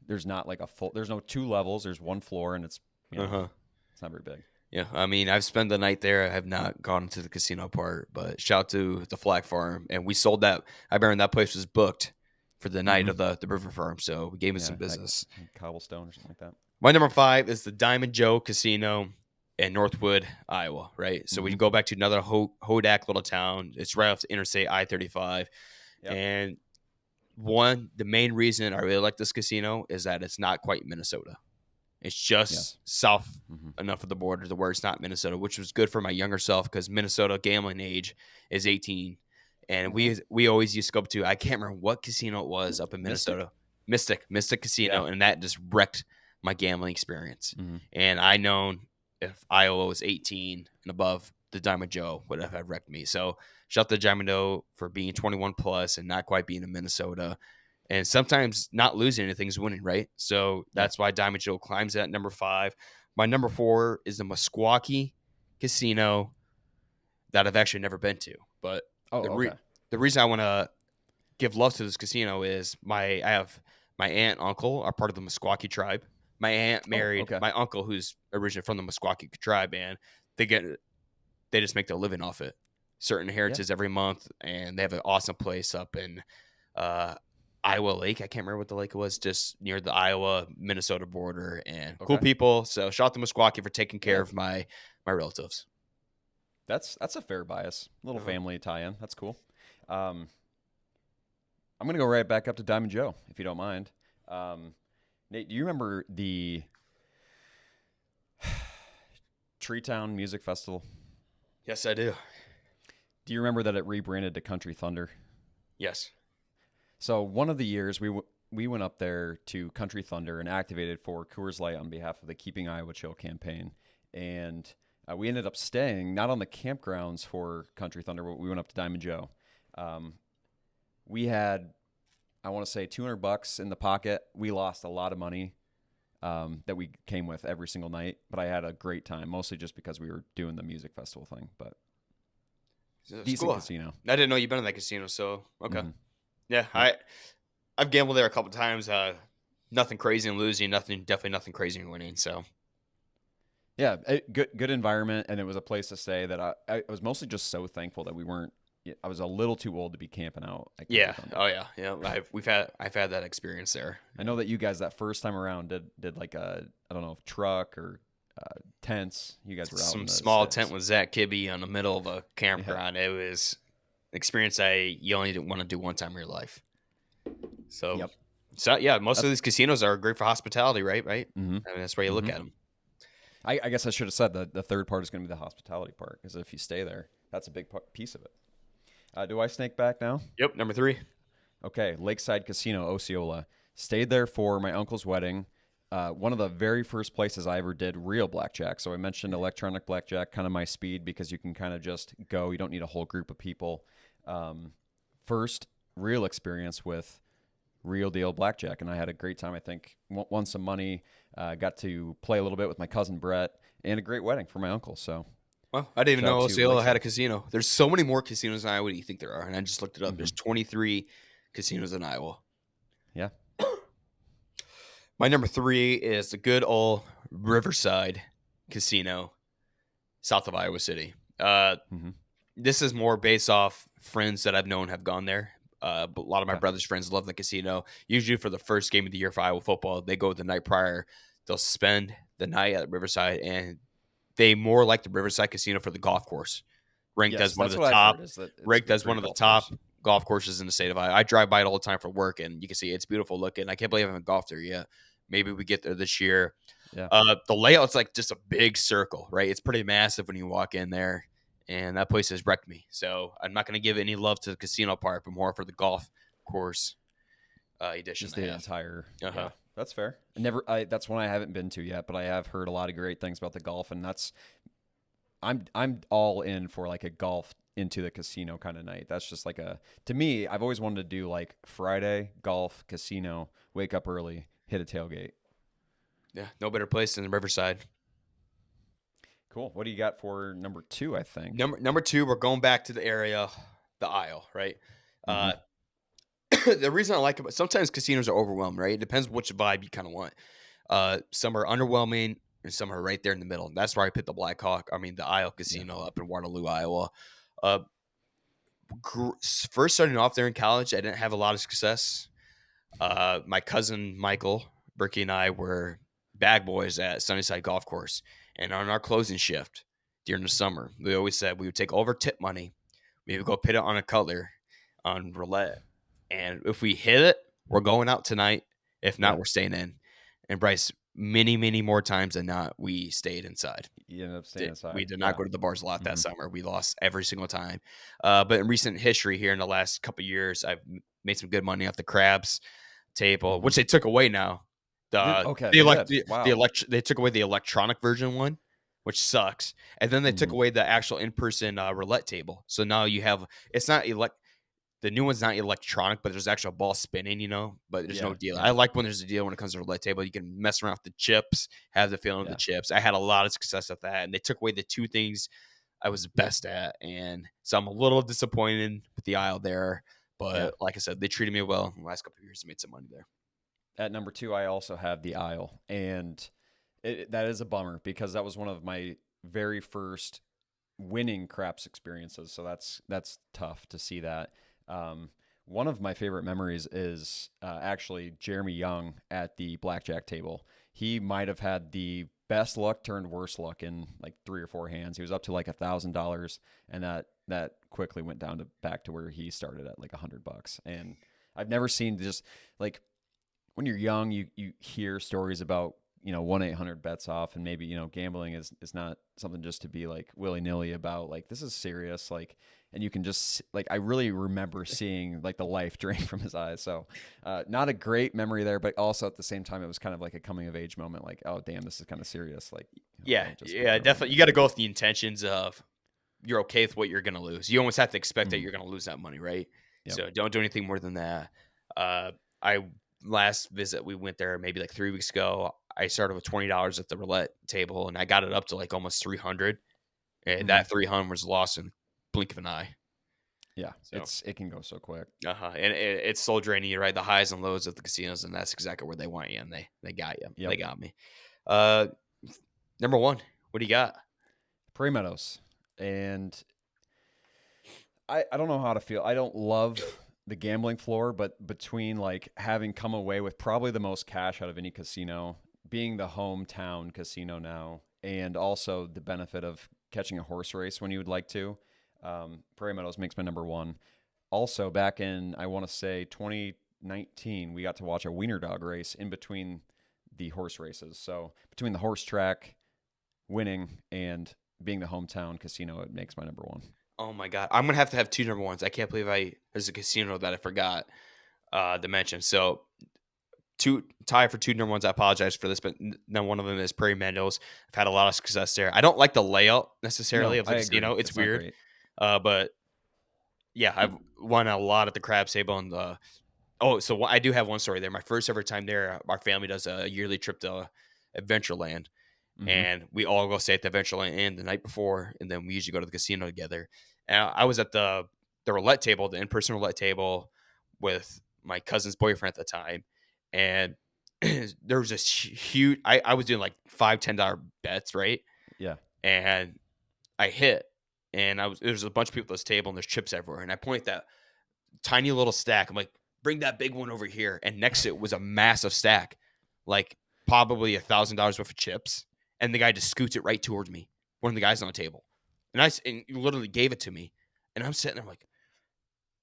there's not like there's no 2 levels. There's 1 floor, and it's it's not very big. Yeah, I mean, I've spent the night there. I have not gone to the casino part, but shout out to the Flag Farm, and we sold that. I remember that place was booked for the night of the river farm, so we gave it some business. Like cobblestone or something like that. My number 5 is the Diamond Joe Casino in Northwood, Iowa. Right, so we go back to another Hodak little town. It's right off the Interstate I-35, and the main reason I really like this casino is that it's not quite Minnesota. It's just south enough of the border to where it's not Minnesota, which was good for my younger self because Minnesota gambling age is 18. And we always used to go up to, I can't remember what casino it was up in Minnesota. Mystic Casino. And that just wrecked my gambling experience. And I known if Iowa was 18 and above, the Diamond Joe would have wrecked me. So shout out to Diamond Joe for being 21 plus and not quite being in Minnesota. And sometimes not losing anything is winning, right? So that's why Diamond Joe climbs at number 5. My number 4 is the Meskwaki Casino that I've actually never been to. But the reason I want to give love to this casino is I have my aunt and uncle are part of the Meskwaki tribe. My aunt married my uncle, who's originally from the Meskwaki tribe, and they just make their living off it. Certain inheritances every month, and they have an awesome place up in Iowa Lake. I can't remember what the lake was, just near the Iowa-Minnesota border, and cool people. So shout out to Meskwaki for taking care of my relatives. That's a fair bias. Little family tie-in. That's cool. I'm going to go right back up to Diamond Joe, if you don't mind. Nate, do you remember the Treetown Music Festival? Yes, I do. Do you remember that it rebranded to Country Thunder? Yes. So one of the years we went up there to Country Thunder and activated for Coors Light on behalf of the Keeping Iowa Chill campaign. And we ended up staying not on the campgrounds for Country Thunder, but we went up to Diamond Joe. We had, I want to say, $200 in the pocket. We lost a lot of money that we came with every single night. But I had a great time, mostly just because we were doing the music festival thing. But It's decent cool. casino. I didn't know you've been in that casino, so okay. Mhm. Yeah, Yep. I've gambled there a couple times. Nothing crazy in losing, definitely nothing crazy in winning. So Yeah, good environment, and it was a place to stay that I was mostly just so thankful that we weren't. I was a little too old to be camping out at yeah, Camper Thunder. oh yeah. I've had that experience there. I know that you guys that first time around did like a, I don't know, truck or tents. You guys were out in Some the small tent sticks. with Zach Kibbe on the middle of a Yeah. campground. It was an experience you only want to do one time in your life. So, Yep. so yeah, most of That's. these casinos are great for hospitality, right? Right. Mm-hmm. I mean, that's where you look Mm-hmm. at them. I guess I should have said that the third part is going to be the hospitality part, because if you stay there, that's a big piece of it. Do I snake back now? Yep. Number 3. Okay, Lakeside Casino, Osceola. Stayed there for my uncle's wedding. One of the very first places I ever did real blackjack. So I mentioned electronic blackjack, kind of my speed, because you can kind of just go. You don't need a whole group of people. First real experience with real deal blackjack, and I had a great time. I think won some money, got to play a little bit with my cousin Brett, and a great wedding for my uncle. So Well, I didn't even shout out know to Osceola had a Lakeside. casino. There's so many more casinos in Iowa than you think there are, and I just looked it up. Mm-hmm. There's 23 casinos in Iowa. Yeah. My number 3 is the good old Riverside Casino, south of Iowa City. Mm-hmm. This is more based off friends that I've known have gone there. But a lot of my Okay. brother's friends love the casino. Usually for the first game of the year for Iowa football, they go the night prior. They'll spend the night at Riverside, and they more like the Riverside Casino for the golf course, ranked Yes, as one of that's the what I've top, heard. Is that it's ranked a as one great of the golf course. top golf courses in the state of Iowa. I drive by it all the time for work, and you can see it's beautiful looking. I can't believe I haven't golfed there yet. Maybe we get there this year. Yeah. The layout's like just a big circle, right? It's pretty massive when you walk in there, and that place has wrecked me. So I'm not going to give any love to the casino part, but more for the golf course edition Just I the have. entire. Uh-huh. Yeah, that's fair. That's one I haven't been to yet, but I have heard a lot of great things about the golf, and I'm all in for like a golf into the casino kind of night. That's just like to me, I've always wanted to do like Friday golf casino, wake up early, hit a tailgate. Yeah, no better place than Riverside. Cool. What do you got for number 2? I think. Number 2, we're going back to the area, the Isle, right? Mm-hmm. The reason I like it, but sometimes casinos are overwhelmed, right? It depends which vibe you kind of want. Some are underwhelming, and some are right there in the middle. That's why I picked the Isle Yeah. Casino up in Waterloo, Iowa. Uh, First starting off there in college, I didn't have a lot of success. My cousin Michael Berkey and I were bag boys at Sunnyside Golf Course, and on our closing shift during the summer, we always said we would take all of our tip money, we would go pit it on a color on roulette, and if we hit it, we're going out tonight. If not, Yeah. we're staying in. And Bryce, many more times than not, we stayed inside. You ended up staying inside. We did not Yeah. go to the bars a lot that Mhm. summer. We lost every single time. But in recent history here in the last couple of years, I've made some good money off the craps table, Mhm. which they took away now. Okay, they did. Wow. They took away the electronic version one, which sucks. And then they took Mhm. away the actual in-person roulette table. So now you have it's not the new one's not electronic, but there's actual ball spinning, but there's no Yeah. deal. Yeah. I like when there's a deal when it comes to roulette table. You can mess around with the chips, have the feeling of the Yeah. chips. I had a lot of success at that, and they took away the two things I was best at. And so I'm a little disappointed with the Isle there. But Yeah. like I said, they treated me well in the last couple of years. I made some money there. At number 2, I also have the Isle, and that is a bummer because that was one of my very first winning craps experiences. So that's tough to see that. One of my favorite memories is actually Jeremy Young at the blackjack table. He might have had the best luck turned worst luck in like 3 or 4 hands. He was up to like $1,000, and that quickly went down to back to where he started at like $100. And I've never seen just like when you're young, you hear stories about 1-800 bets off, and maybe gambling is not something just to be like willy nilly about. Like this is serious, like, and you can just like I really remember seeing like the life drain from his eyes. So not a great memory there, but also at the same time it was kind of like a coming of age moment. Like, oh damn, this is kind of serious. Like Yeah, don't just be yeah, throwing definitely. money You got to at go me. with the intentions of you're okay with what you're going to lose. You almost have to expect that Mhm. you're going to lose that money, right? Yep. So don't do anything more than that. I last visit we went there maybe like 3 weeks ago. I started with $20 at the roulette table, and I got it up to like almost 300, and that 300 was lost in a blink of an eye. Yeah, So, it can go so quick. and it's soul draining. You right, the highs and lows of the casinos, and that's exactly where they want you, and they got you. Yep. They got me. Number one, what do you got? Prairie Meadows, and I don't know how to feel. I don't love the gambling floor, but between like having come away with probably the most cash out of any casino, being the hometown casino now, and also the benefit of catching a horse race when you would like to, Prairie Meadows makes my number one. Also, back in, I want to say 2019, we got to watch a wiener dog race in between the horse races. So between the horse track, winning, and being the hometown casino, it makes my number one. Oh my God, I'm gonna have to have two number ones. I can't believe there's a casino that I forgot to mention. So tie for two number ones. I apologize for this, but one of them is Prairie Meadows. I've had a lot of success there. I don't like the layout necessarily No, of the I casino. agree. It's not weird, great. but yeah, I've won a lot at the crab table and the. Oh, so I do have one story there. My first ever time there, our family does a yearly trip to Adventureland, and we all go stay at the Adventureland Inn the night before, and then we usually go to the casino together. And I was at the roulette table, the in-person roulette table, with my cousin's boyfriend at the time, and there was this huge. I was doing like $5-10 bets, right? Yeah. And I hit, and there's a bunch of people at this table, and there's chips everywhere, and I point that tiny little stack. I'm like, bring that big one over here. And next to it was a massive stack, like probably $1,000 worth of chips. And the guy just scoots it right towards me, one of the guys on the table. And he literally gave it to me. And I'm sitting there like,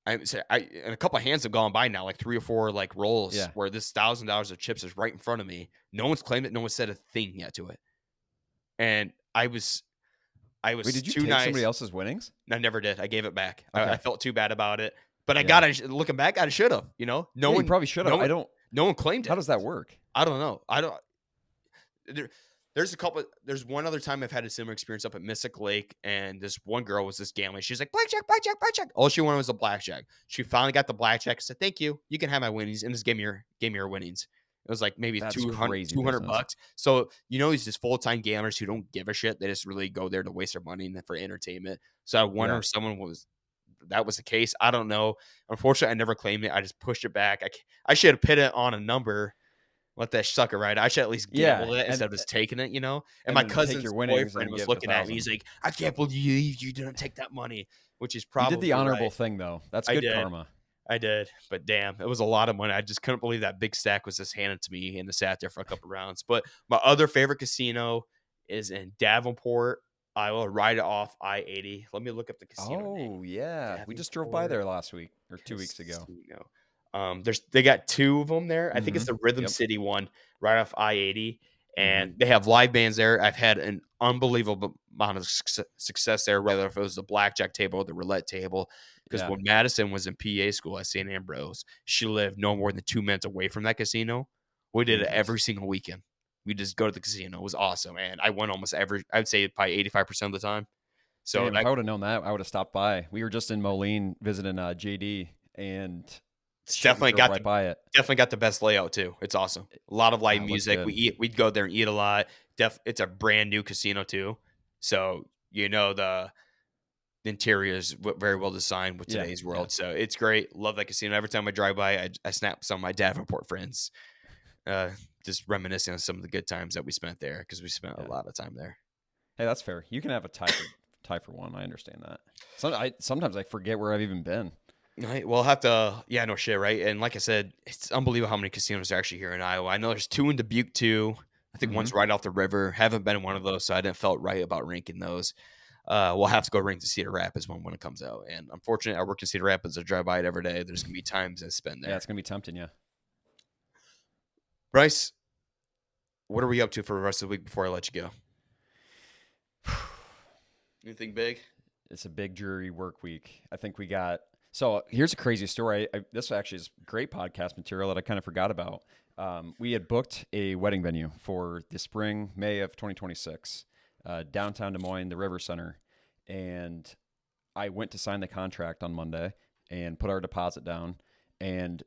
and a couple of hands have gone by now, like 3 or 4 like rolls where this $1,000 of chips is right in front of me. No one's claimed it. No one said a thing yet to it. And I was Wait, did you too take nice. somebody else's winnings? I never did. I gave it back. Okay. I felt too bad about it. But looking back, I should have, No You one probably should have. no one claimed it. How does that work? I don't know. There's one other time I've had a similar experience up at Mystic Lake, and this one girl was just gambling. She's like, blackjack, blackjack, blackjack. All she wanted was a blackjack. She finally got the blackjack. I said, thank you. You can have my winnings. And just gave me her winnings. It was like maybe That's $200. So, these just full-time gamblers who don't give a shit. They just really go there to waste their money and for entertainment. So I wonder if that was the case. I don't know. Unfortunately, I never claimed it. I just pushed it back. I should have put it on a number. Let that sucker ride. I should at least gamble it instead of just taking it, And my cousin's boyfriend was looking at me. He's like, I can't believe you didn't take that money, which is probably You did the honorable right. thing, though. That's good karma. I did, but damn, it was a lot of money. I just couldn't believe that big stack was just handed to me and it sat there for a couple rounds. But my other favorite casino is in Davenport, Iowa, right off I-80. Let me look up the casino name. Oh, yeah. We just drove by there last week or 2 weeks ago. They got 2 of them there. I think it's the Rhythm City one right off I-80, and they have live bands there. I've had an unbelievable amount of success there, whether if it was the blackjack table or the roulette table. Because when Madison was in PA school at St. Ambrose, she lived no more than 2 minutes away from that casino. We did it every single weekend. We just go to the casino. It was awesome, and I won almost I'd say probably 85% of the time. So if I would have known that, I would have stopped by. We were just in Moline visiting JD, and definitely got definitely got the best layout too. It's awesome. A lot of live music. We'd go there and eat a lot. It's a brand new casino too, so the interior is very well designed with today's world. So it's great. Love that casino. Every time I drive by, I snap some of my Davenport friends, just reminiscing on some of the good times that we spent there because we spent a lot of time there. Hey, that's fair. You can have a tie for one. I understand that. Sometimes I forget where I've even been. Right. Well, I'll have to. Yeah, no shit, right? And like I said, it's unbelievable how many casinos are actually here in Iowa. I know there's 2 in Dubuque too. I think one's right off the river. Haven't been in one of those, so I didn't felt right about ranking those. We'll have to go rank the Cedar Rapids one when it comes out. And unfortunately, I work in Cedar Rapids. I drive by it every day. There's gonna be times I spend there. Yeah, it's gonna be tempting, yeah. Bryce, what are we up to for the rest of the week before I let you go? Anything big? It's a big dreary work week. I think we got. So here's a crazy story. This actually is great podcast material that I kind of forgot about. We had booked a wedding venue for the spring, May of 2026, downtown Des Moines, the River Center. And I went to sign the contract on Monday and put our deposit down. And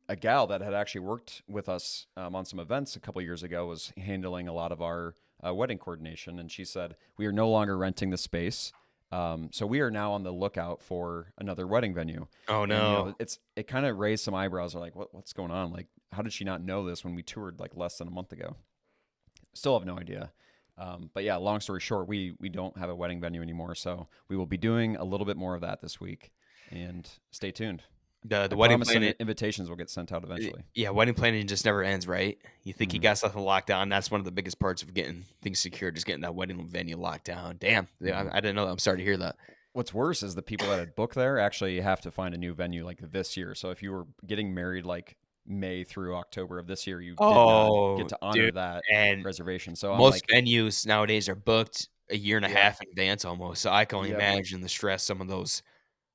a gal that had actually worked with us on some events a couple years ago was handling a lot of our wedding coordination, and she said we are no longer renting the space. So we are now on the lookout for another wedding venue. Oh And, no. it kind of raised some eyebrows. Like, what's going on? Like, how did she not know this when we toured like less than a month ago? Still have no idea. But yeah, long story short, we don't have a wedding venue anymore. So we will be doing a little bit more of that this week, and stay tuned. The I wedding promise some planning, invitations will get sent out eventually. yeah, wedding planning just never ends, right? You think you got something locked down. That's one of the biggest parts of getting things secured, is getting that wedding venue locked down. Damn, yeah, I didn't know that. I'm sorry to hear that. What's worse is the people that had booked there actually have to find a new venue like this year. So if you were getting married like May through October of this year, you did not get to honor dude, that and reservation. So I'm most like, venues nowadays are booked a year and a Yeah. half in advance almost. So I can only Yep. imagine the stress some of those.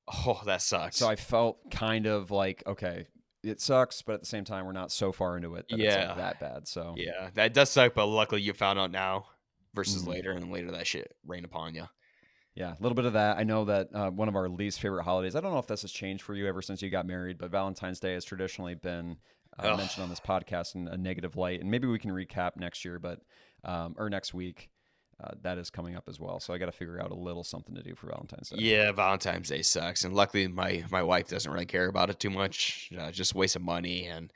Oh, that sucks. so I felt kind of like, okay, it sucks, but at the same time, we're not so far into it that it's Yeah. like that bad. So Yeah, that does suck, but luckily you found out now versus Mhm. later, and later that shit rained upon you. yeah, a little bit of that. I know that one of our least favorite holidays, I don't know if this has changed for you ever since you got married, but Valentine's Day has traditionally been Ugh. mentioned on this podcast in a negative light. And maybe we can recap next year, but or next week. That is coming up as well. So I got to figure out a little something to do for Valentine's Day. Yeah, Valentine's Day sucks, and luckily my wife doesn't really care about it too much. Just waste of money, and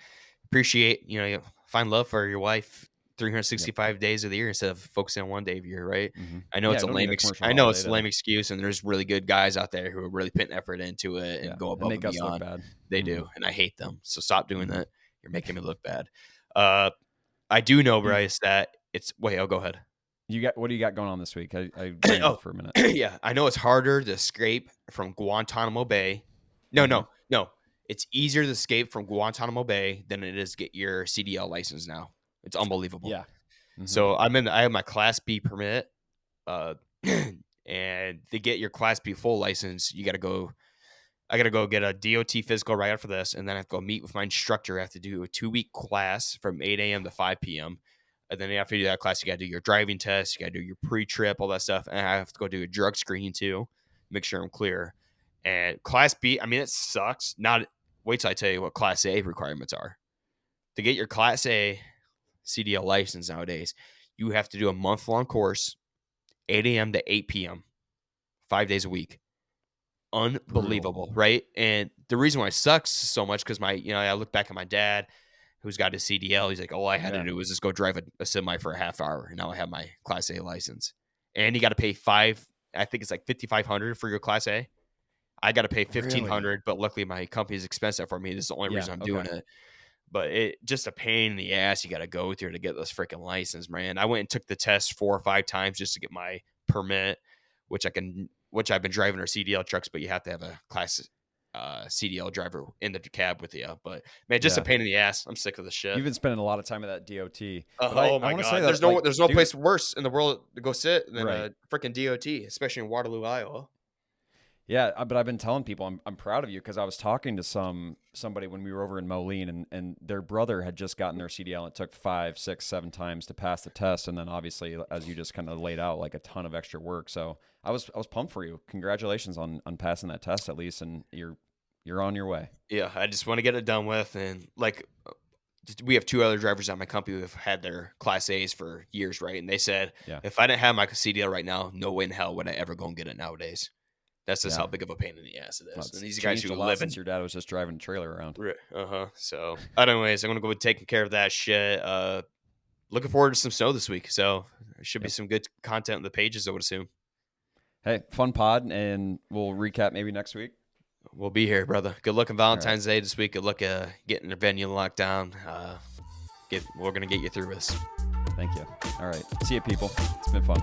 appreciate, you find love for your wife 365 days of the year instead of focusing on one day of the year, right? Mhm. I know Yeah, it's a don't need lame a commercial I know holiday it's a to- lame excuse, and there's really good guys out there who are really putting effort into it and Yeah, go and above make and us look beyond. bad. They Mhm. do, and I hate them. So stop doing Mhm. that. You're making me look bad. I do know, You- Bryce, that it's wait. Oh, go ahead. What do you got going on this week? I ran Oh, out for a minute. yeah. I know it's harder to escape from Guantanamo Bay. No, Mhm. no. It's easier to escape from Guantanamo Bay than it is to get your CDL license now. It's unbelievable. Yeah. Mhm. So I have my Class B permit, uh, and to get your Class B full license, I gotta go get a DOT physical right after this, and then I have to go meet with my instructor. I have to do a 2-week class from 8 a.m. to 5 p.m. And then after you do that class, you gotta do your driving test, you gotta do your pre-trip, all that stuff, and I have to go do a drug screening too, make sure I'm clear. And Class B, I mean, it sucks. Not wait till I tell you what Class A requirements are. To get your Class A CDL license nowadays, you have to do a month-long course, 8 a.m. to 8 p.m., 5 days a week. Unbelievable, right? And the reason why it sucks so much because I look back at my dad who's got his CDL. He's like, all I had to do was just go drive a semi for a half hour, and now I have my Class A license. And you got to pay I think it's like $5,500 for your Class A. I got to pay $1,500, but luckily my company's expense that for me. This is the only reason I'm doing it. But it just a pain in the ass you got to go through to get this freaking license, man. I went and took the test 4 or 5 times just to get my permit, which I've been driving our CDL trucks, but you have to have a class CDL driver in the cab with you. But man, just a pain in the ass. I'm sick of this shit. You've been spending a lot of time at that DOT. Oh my I want to god, say that there's no place worse in the world to go sit than Right. a freaking DOT, especially in Waterloo, Iowa. Yeah, but I've been telling people I'm proud of you because I was talking to somebody when we were over in Moline, and their brother had just gotten their CDL. And it took 5, 6, 7 times to pass the test, and then obviously, as you just kind of laid out, like a ton of extra work. So I was pumped for you. Congratulations on passing that test at least, and you're on your way. Yeah, I just want to get it done with, and we have 2 other drivers on my company who have had their Class A's for years, right? And they said, if I didn't have my CDL right now, no way in hell would I ever go and get it nowadays. That's just how big of a pain in the ass it is. Well, and these guys who live in since your dad was just driving a trailer around. So, anyways, I'm gonna go taking care of that shit. Looking forward to some snow this week, so there should be some good content on the pages, I would assume. Hey, fun pod, and we'll recap maybe next week. We'll be here, brother. Good luck on Valentine's Day this week. Good luck getting the venue locked down. We're gonna get you through this. Thank you. All right, see you, people. It's been fun.